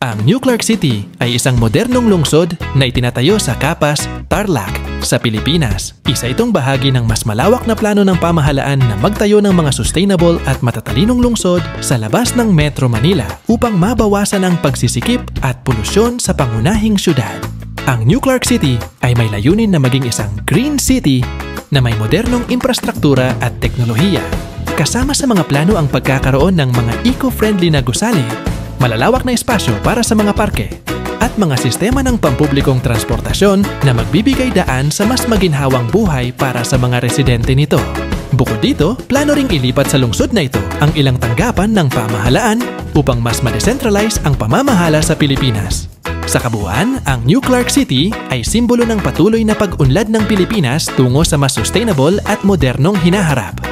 Ang New Clark City ay isang modernong lungsod na itinatayo sa Capas, Tarlac, sa Pilipinas. Isa itong bahagi ng mas malawak na plano ng pamahalaan na magtayo ng mga sustainable at matatalinong lungsod sa labas ng Metro Manila upang mabawasan ang pagsisikip at polusyon sa pangunahing syudad. Ang New Clark City ay may layunin na maging isang green city na may modernong infrastruktura at teknolohiya. Kasama sa mga plano ang pagkakaroon ng mga eco-friendly na gusali, malalawak na espasyo para sa mga parke, at mga sistema ng pampublikong transportasyon na magbibigay daan sa mas maginhawang buhay para sa mga residente nito. Bukod dito, plano ring ilipat sa lungsod na ito ang ilang tanggapan ng pamahalaan upang mas ma-decentralize ang pamamahala sa Pilipinas. Sa kabuuan, ang New Clark City ay simbolo ng patuloy na pag-unlad ng Pilipinas tungo sa mas sustainable at modernong hinaharap.